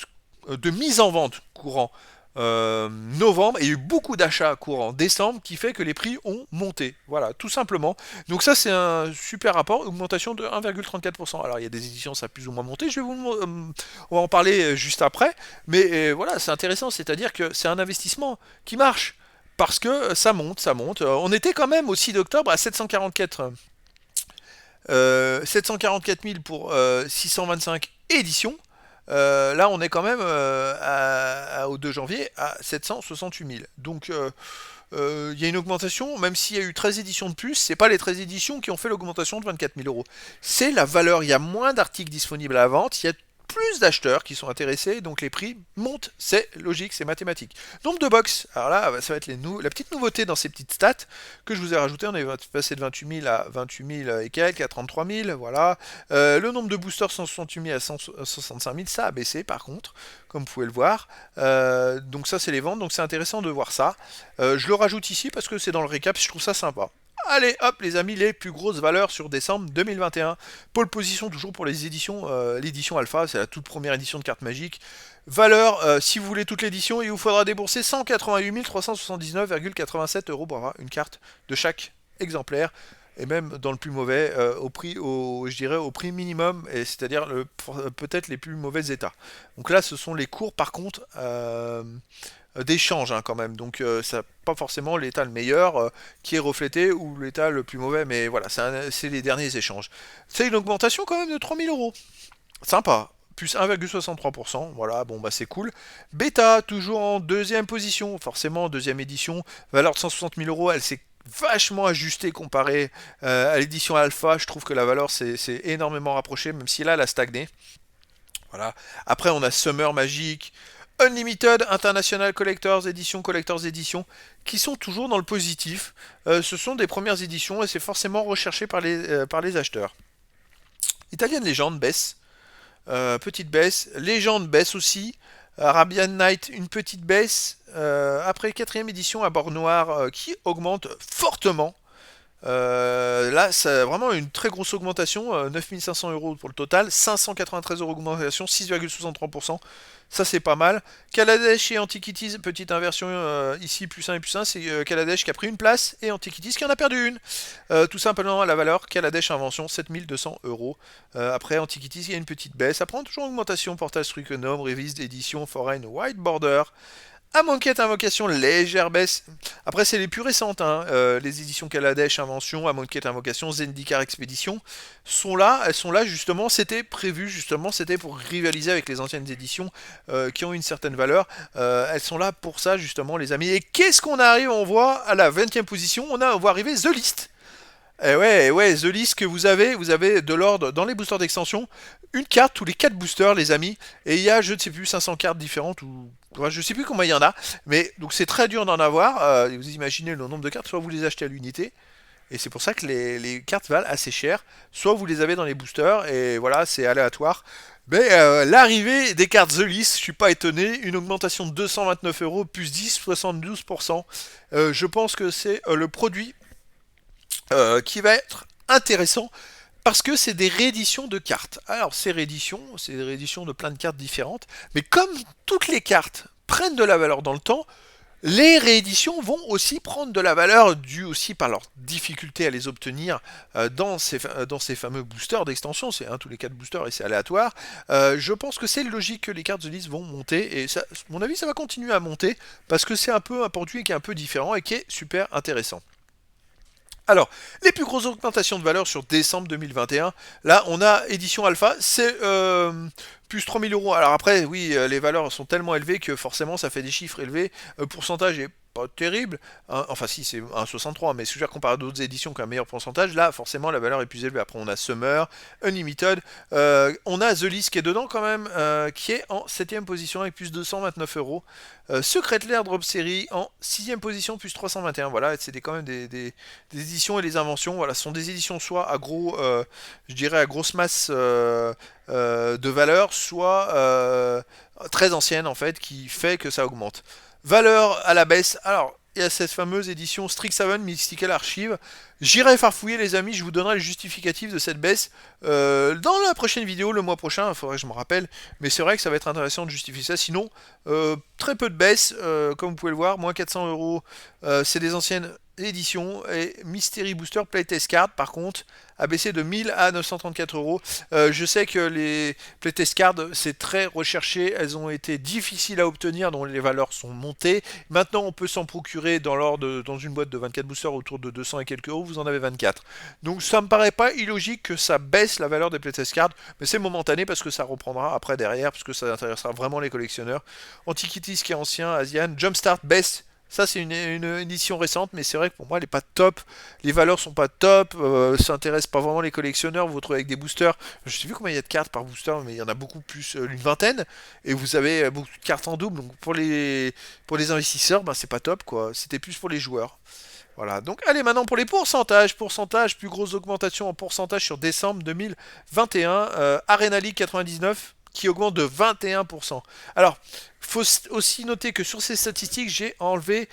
de mise en vente courant novembre et il y a eu beaucoup d'achats courant décembre qui fait que les prix ont monté. Voilà, tout simplement. Donc ça c'est un super rapport, augmentation de 1,34%. Alors il y a des éditions ça a plus ou moins monté, on va en parler juste après, mais voilà, c'est intéressant, c'est-à-dire que c'est un investissement qui marche parce que ça monte, ça monte. On était quand même au 6 d'octobre à 744 000 pour 625 éditions. Là, on est quand même au 2 janvier à 768 000. Donc, il y a une augmentation, même s'il y a eu 13 éditions de plus, c'est pas les 13 éditions qui ont fait l'augmentation de 24 000 euros. C'est la valeur, il y a moins d'articles disponibles à la vente, il y a plus d'acheteurs qui sont intéressés, donc les prix montent, c'est logique, c'est mathématique. Nombre de box, alors là, ça va être la petite nouveauté dans ces petites stats que je vous ai rajouté, on est passé de 28 000 à 28 000 et quelques, à 33 000, voilà. Le nombre de boosters 168 000 à 165 000, ça a baissé par contre, comme vous pouvez le voir. Donc ça c'est les ventes, donc c'est intéressant de voir ça. Je le rajoute ici parce que c'est dans le récap, je trouve ça sympa. Allez, hop, les amis, les plus grosses valeurs sur décembre 2021. Pole position toujours pour les éditions, l'édition Alpha, c'est la toute première édition de cartes magiques. Valeur, si vous voulez toute l'édition, il vous faudra débourser 188 379,87 euros pour avoir une carte de chaque exemplaire. Et même dans le plus mauvais, je dirais au prix minimum, c'est-à-dire peut-être les plus mauvais états. Donc là, ce sont les cours, par contre, d'échange quand même, donc ça pas forcément l'état le meilleur qui est reflété ou l'état le plus mauvais, mais voilà, c'est les derniers échanges. C'est une augmentation quand même de 3000 euros. Sympa. Plus 1,63%, voilà, bon bah c'est cool. Beta, toujours en deuxième position, forcément, deuxième édition, valeur de 160 000 euros, elle s'est vachement ajustée comparée à l'édition Alpha, je trouve que la valeur s'est énormément rapprochée, même si là elle a stagné. Voilà. Après on a Summer Magic, Unlimited, International Collectors Edition, qui sont toujours dans le positif. Ce sont des premières éditions et c'est forcément recherché par les acheteurs. Italian Legend baisse, petite baisse. Legend baisse aussi. Arabian Night, une petite baisse. Après, quatrième édition à bord noir qui augmente fortement. Là, c'est vraiment une très grosse augmentation, 9500 euros pour le total, 593 euros augmentation, 6,63%. Ça, c'est pas mal. Kaladesh et Antiquities, petite inversion ici, plus 1 et plus 1, c'est Kaladesh qui a pris une place et Antiquities qui en a perdu une. Tout simplement à la valeur, Kaladesh Invention, 7200 euros. Après, Antiquities, il y a une petite baisse. Après, toujours augmentation, portage Truconome, révise d'édition, Foreign White Border. Amonkhet Invocation, légère baisse. Après, c'est les plus récentes, hein. Les éditions Kaladesh Invention, Amonkhet Invocation, Zendikar Expédition sont là. Elles sont là justement. C'était prévu justement. C'était pour rivaliser avec les anciennes éditions qui ont une certaine valeur. Elles sont là pour ça justement, les amis. Et qu'est-ce qu'on arrive? On voit à la 20e position. On voit arriver The List. Ouais, The List que vous avez de l'ordre dans les boosters d'extension, une carte tous les 4 boosters, les amis, et il y a, je ne sais plus, 500 cartes différentes, ou je ne sais plus combien il y en a, mais donc c'est très dur d'en avoir, vous imaginez le nombre de cartes, soit vous les achetez à l'unité, et c'est pour ça que les cartes valent assez cher, soit vous les avez dans les boosters, et voilà, c'est aléatoire. Mais l'arrivée des cartes The List, je suis pas étonné, une augmentation de 229 euros, plus 10, 72%. Je pense que c'est le produit qui va être intéressant parce que c'est des rééditions de cartes. Alors c'est des rééditions de plein de cartes différentes, mais comme toutes les cartes prennent de la valeur dans le temps, Les rééditions vont aussi prendre de la valeur due aussi par leur difficulté à les obtenir dans ces fameux boosters d'extension. C'est tous les 4 boosters et c'est aléatoire. Je pense que c'est logique que les cartes The List vont monter et ça, à mon avis ça va continuer à monter parce que c'est un peu un produit qui est un peu différent et qui est super intéressant. Alors, les plus grosses augmentations de valeur sur décembre 2021, là on a édition alpha, c'est plus 3000 euros. Alors après, oui, les valeurs sont tellement élevées que forcément ça fait des chiffres élevés. Pourcentage est pas terrible, hein. Enfin si, c'est 1,63, mais si je veux dire, comparé à d'autres éditions qui ont un meilleur pourcentage, là forcément la valeur est plus élevée. Après on a Summer, Unlimited, on a The List qui est dedans quand même, qui est en 7ème position avec plus 229 euros. Secret Lair Drop Series en 6ème position, plus 321. Voilà, c'est quand même des éditions et les inventions. Voilà, ce sont des éditions soit à gros, je dirais à grosse masse de valeur, soit très ancienne en fait, qui fait que ça augmente. Valeur à la baisse. Alors, il y a cette fameuse édition Strixhaven Mystical Archive. J'irai farfouiller les amis, je vous donnerai le justificatif de cette baisse dans la prochaine vidéo, le mois prochain, il faudrait que je me rappelle, mais c'est vrai que ça va être intéressant de justifier ça, sinon très peu de baisse, comme vous pouvez le voir, moins 400 euros, c'est des anciennes éditions, et Mystery Booster Playtest Card par contre a baissé de 1000 à 934 euros. Je sais que les Playtest Cards c'est très recherché, elles ont été difficiles à obtenir, dont les valeurs sont montées. Maintenant on peut s'en procurer dans une boîte de 24 boosters autour de 200 et quelques euros, vous en avez 24. Donc ça me paraît pas illogique que ça baisse la valeur des Playtest Cards, mais c'est momentané parce que ça reprendra après derrière, parce que ça intéressera vraiment les collectionneurs. Antiquities qui est ancien, Asian, Jumpstart baisse. Ça c'est une édition récente, mais c'est vrai que pour moi elle est pas top. Les valeurs sont pas top, ça intéresse pas vraiment les collectionneurs. Vous vous retrouvez avec des boosters. Je sais plus combien il y a de cartes par booster, mais il y en a beaucoup plus, une vingtaine. Et vous avez beaucoup de cartes en double. Donc pour les investisseurs, ben, c'est pas top quoi. C'était plus pour les joueurs. Voilà, donc allez maintenant pour les pourcentages. Pourcentage, plus grosse augmentation en pourcentage sur décembre 2021. Arena League 99 qui augmente de 21%. Alors, faut aussi noter que sur ces statistiques, j'ai enlevé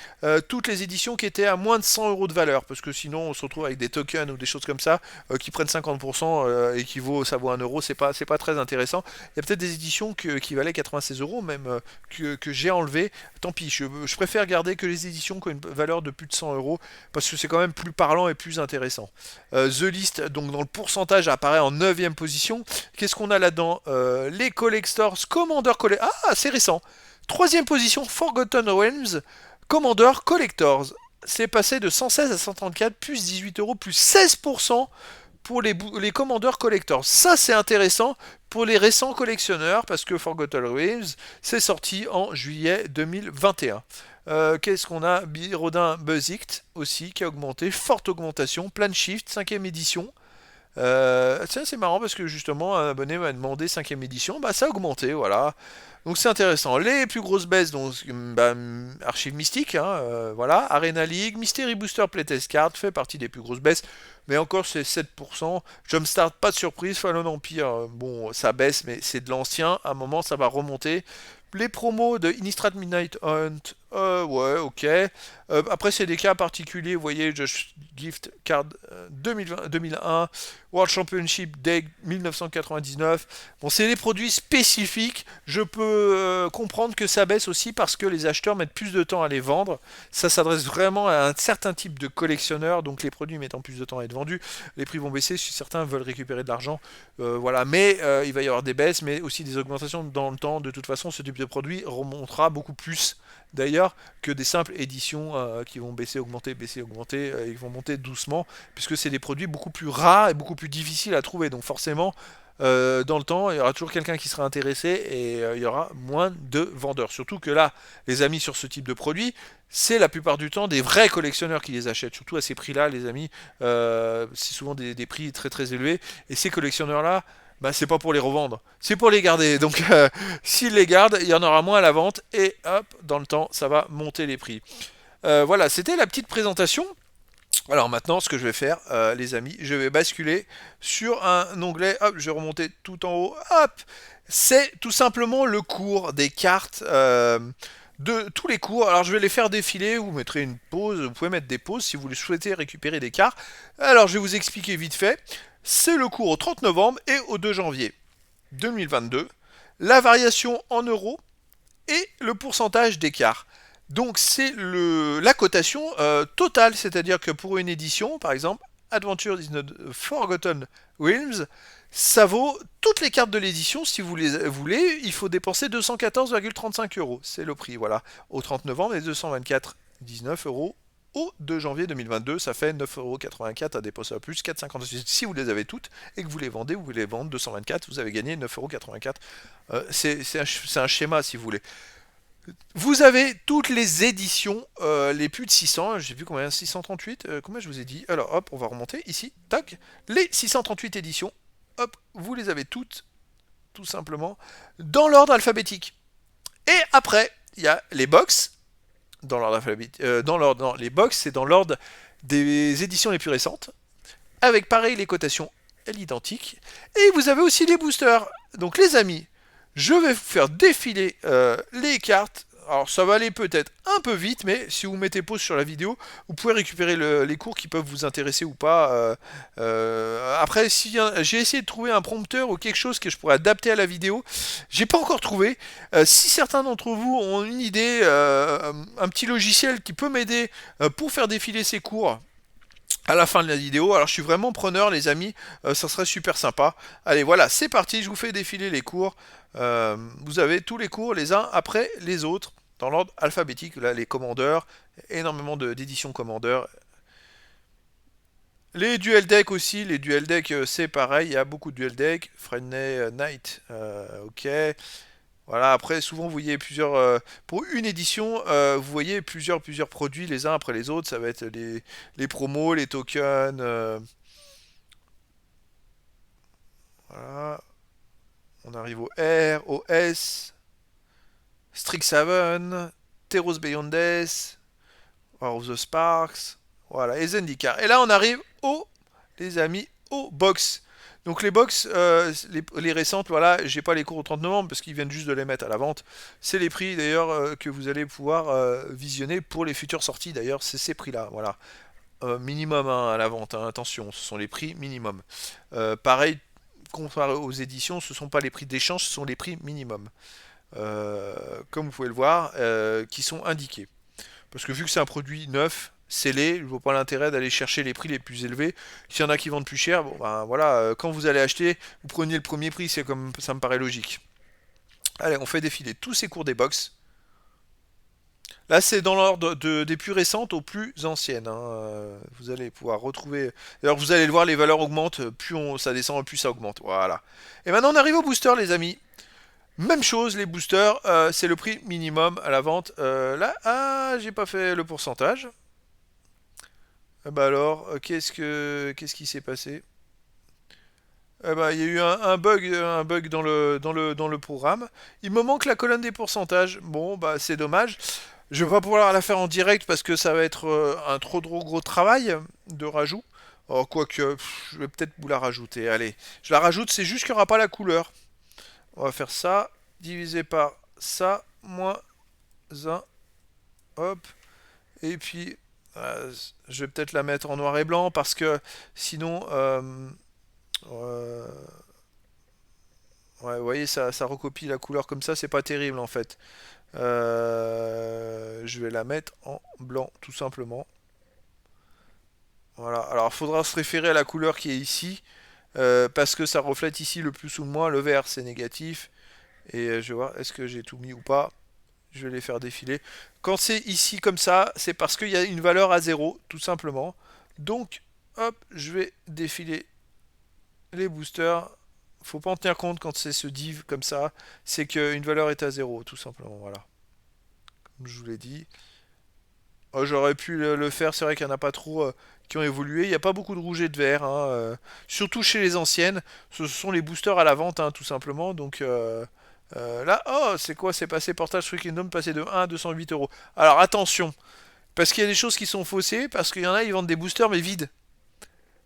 toutes les éditions qui étaient à moins de 100 euros de valeur, parce que sinon on se retrouve avec des tokens ou des choses comme ça qui prennent 50% et ça vaut 1 euro, c'est pas très intéressant. Il y a peut-être des éditions qui valaient 96 euros même que j'ai enlevé. Tant pis, je préfère garder que les éditions qui ont une valeur de plus de 100 euros, parce que c'est quand même plus parlant et plus intéressant. The List, donc dans le pourcentage, apparaît en 9ème position. Qu'est-ce qu'on a là-dedans? Les Collectors, Commander Collectors. Ah, c'est récent. 3ème position, Forgotten Realms, Commander Collectors. C'est passé de 116 à 134, plus 18 euros, plus 16% pour les Commander Collectors. Ça, c'est intéressant pour les récents collectionneurs, parce que Forgotten Realms, c'est sorti en juillet 2021. Qu'est-ce qu'on a? Rodin Buzict aussi, qui a augmenté, forte augmentation, Plan Shift, 5ème édition. Tiens, c'est marrant parce que justement, un abonné m'a demandé 5ème édition, bah ça a augmenté, voilà. Donc c'est intéressant. Les plus grosses baisses, donc bah, Archive Mystique, hein, voilà, Arena League, Mystery Booster Playtest Card fait partie des plus grosses baisses, mais encore c'est 7%. Jumpstart, pas de surprise. Fallen Empire, bon, ça baisse, mais c'est de l'ancien. À un moment, ça va remonter. Les promos de Innistrad Midnight Hunt, ouais, ok. Après, c'est des cas particuliers. Vous voyez, Josh Gift Card 2001, World Championship Deck 1999. Bon, c'est des produits spécifiques. Je peux comprendre que ça baisse aussi parce que les acheteurs mettent plus de temps à les vendre. Ça s'adresse vraiment à un certain type de collectionneurs. Donc, les produits mettant plus de temps à être vendus, les prix vont baisser si certains veulent récupérer de l'argent. Voilà, mais il va y avoir des baisses, mais aussi des augmentations dans le temps. De toute façon, ce type de produit remontera beaucoup plus d'ailleurs que des simples éditions qui vont baisser, augmenter, et qui vont monter doucement, puisque c'est des produits beaucoup plus rares et beaucoup plus difficiles à trouver. Donc forcément, dans le temps, il y aura toujours quelqu'un qui sera intéressé et il y aura moins de vendeurs. Surtout que là, les amis, sur ce type de produit, c'est la plupart du temps des vrais collectionneurs qui les achètent. Surtout à ces prix-là, les amis, c'est souvent des prix très très élevés. Et ces collectionneurs-là, bah, c'est pas pour les revendre, c'est pour les garder. Donc s'ils les gardent, il y en aura moins à la vente et hop, dans le temps, ça va monter les prix. Voilà, c'était la petite présentation. Alors maintenant, ce que je vais faire, les amis, je vais basculer sur un onglet. Hop, je vais remonter tout en haut. Hop, c'est tout simplement le cours des cartes. De tous les cours, alors je vais les faire défiler, vous mettrez une pause, vous pouvez mettre des pauses si vous souhaitez récupérer des cartes. Alors je vais vous expliquer vite fait, c'est le cours au 30 novembre et au 2 janvier 2022, la variation en euros et le pourcentage d'écart. Donc c'est la cotation totale, c'est-à-dire que pour une édition, par exemple, Adventure is not Forgotten Realms, ça vaut toutes les cartes de l'édition. Si vous les voulez, il faut dépenser 214,35 euros. C'est le prix, voilà. Au 30 novembre, et 224,19 euros au 2 janvier 2022. Ça fait 9,84 € à dépenser à plus, 4,58. Si vous les avez toutes et que vous les vendez, vous les vendez 224, vous avez gagné 9,84 €. C'est un schéma, si vous voulez. Vous avez toutes les éditions, les plus de 600, j'ai vu combien, 638, combien je vous ai dit. Alors hop, on va remonter ici, tac, les 638 éditions, hop, vous les avez toutes, tout simplement, dans l'ordre alphabétique. Et après, il y a les box, dans l'ordre alphabétique, non, les box, c'est dans l'ordre des éditions les plus récentes, avec pareil les cotations à l'identique. Et vous avez aussi les boosters. Donc les amis, je vais vous faire défiler les cartes. Alors ça va aller peut-être un peu vite, mais si vous mettez pause sur la vidéo, vous pouvez récupérer les cours qui peuvent vous intéresser ou pas. Après, si j'ai essayé de trouver un prompteur ou quelque chose que je pourrais adapter à la vidéo, j'ai pas encore trouvé. Si certains d'entre vous ont une idée, un petit logiciel qui peut m'aider pour faire défiler ces cours à la fin de la vidéo, alors je suis vraiment preneur les amis, ça serait super sympa. Allez voilà, c'est parti, je vous fais défiler les cours. Vous avez tous les cours les uns après les autres, dans l'ordre alphabétique, là les commandeurs, énormément d'éditions commandeurs. Les duel decks aussi, les duel decks c'est pareil, il y a beaucoup de duel decks. Friendly Knight, ok. Voilà, après souvent vous voyez plusieurs pour une édition, vous voyez plusieurs produits les uns après les autres, ça va être les promos, les tokens, voilà. On arrive au R, au S, Strixhaven, Theros Beyond Death, War of the Sparks, voilà, et Zendikar. Et là on arrive les amis, aux box. Donc les box, les récentes, voilà, j'ai pas les cours au 30 novembre parce qu'ils viennent juste de les mettre à la vente. C'est les prix d'ailleurs que vous allez pouvoir visionner pour les futures sorties d'ailleurs, c'est ces prix-là, voilà. Minimum hein, à la vente, hein, attention, ce sont les prix minimum. Pareil, comparé aux éditions, ce ne sont pas les prix d'échange, ce sont les prix minimum. Comme vous pouvez le voir, qui sont indiqués. Parce que vu que c'est un produit neuf, scellé, je ne vois pas l'intérêt d'aller chercher les prix les plus élevés. S'il y en a qui vendent plus cher, bon ben voilà, quand vous allez acheter, vous prenez le premier prix, c'est comme ça me paraît logique. Allez, on fait défiler tous ces cours des box. Là, c'est dans l'ordre des plus récentes aux plus anciennes, hein. Vous allez pouvoir retrouver. D'ailleurs, vous allez le voir, les valeurs augmentent. Ça descend, plus ça augmente. Voilà. Et maintenant, on arrive au booster, les amis. Même chose, les boosters, c'est le prix minimum à la vente. Là, ah, j'ai pas fait le pourcentage. Ah bah alors, qu'est-ce qui s'est passé? Ah bah, il y a eu un bug dans le programme. Il me manque la colonne des pourcentages. Bon, bah c'est dommage. Je vais pas pouvoir la faire en direct parce que ça va être un trop gros travail de rajout. Oh, quoique, je vais peut-être vous la rajouter. Allez, je la rajoute, c'est juste qu'il n'y aura pas la couleur. On va faire ça, divisé par ça, moins un. Hop. Et puis, je vais peut-être la mettre en noir et blanc parce que sinon, euh, ouais, vous voyez, ça recopie la couleur comme ça, c'est pas terrible en fait. Je vais la mettre en blanc, tout simplement. Voilà, alors il faudra se référer à la couleur qui est ici, parce que ça reflète ici le plus ou le moins. Le vert c'est négatif, et je vais voir, est-ce que j'ai tout mis ou pas. Je vais les faire défiler. Quand c'est ici comme ça, c'est parce qu'il y a une valeur à zéro, tout simplement. Donc, hop, je vais défiler les boosters. Faut pas en tenir compte quand c'est ce div comme ça, c'est qu'une valeur est à zéro, tout simplement, voilà. Comme je vous l'ai dit. Oh, j'aurais pu le faire, c'est vrai qu'il n'y en a pas trop qui ont évolué. Il n'y a pas beaucoup de rouge et de vert, hein, surtout chez les anciennes. Ce sont les boosters à la vente, hein, tout simplement. Donc là, oh, c'est quoi? C'est passé Portage Free Kingdom, passé de 1 à 208 euros. Alors attention, parce qu'il y a des choses qui sont faussées, parce qu'il y en a, ils vendent des boosters mais vides.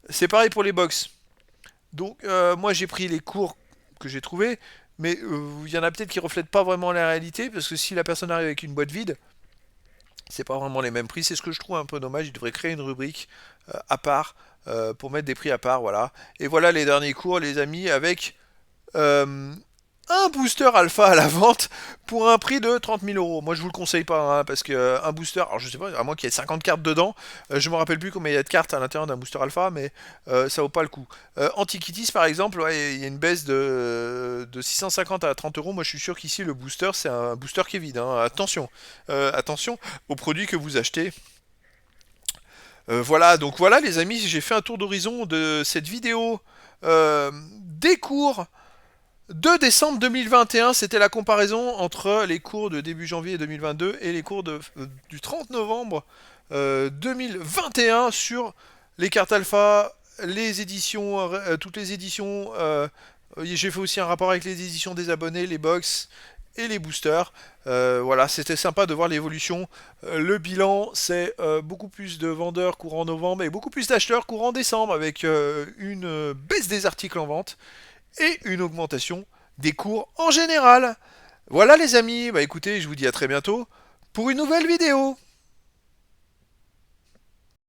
C'est pareil pour les box. Donc moi j'ai pris les cours que j'ai trouvés, mais il y en a peut-être qui reflètent pas vraiment la réalité, parce que si la personne arrive avec une boîte vide, c'est pas vraiment les mêmes prix. C'est ce que je trouve un peu dommage. Ils devraient créer une rubrique à part pour mettre des prix à part. Voilà. Et voilà les derniers cours, les amis, avec euh, un booster alpha à la vente pour un prix de 30 000 euros. Moi, je vous le conseille pas, hein, parce que un booster, alors je sais pas, à moins qu'il y ait 50 cartes dedans, je me rappelle plus combien il y a de cartes à l'intérieur d'un booster alpha, mais ça vaut pas le coup. Antiquities, par exemple, ouais, il y a une baisse de 650 à 30 euros. Moi, je suis sûr qu'ici, le booster, c'est un booster qui est vide, hein. Attention, attention aux produits que vous achetez. Voilà, donc voilà les amis, j'ai fait un tour d'horizon de cette vidéo des cours de décembre 2021. C'était la comparaison entre les cours de début janvier 2022 et les cours du 30 novembre 2021 sur les cartes alpha, les éditions, toutes les éditions. J'ai fait aussi un rapport avec les éditions des abonnés, les box et les boosters. Voilà, c'était sympa de voir l'évolution. Le bilan, c'est beaucoup plus de vendeurs courant novembre et beaucoup plus d'acheteurs courant décembre, avec une baisse des articles en vente et une augmentation des cours en général. Voilà les amis, bah écoutez, je vous dis à très bientôt pour une nouvelle vidéo.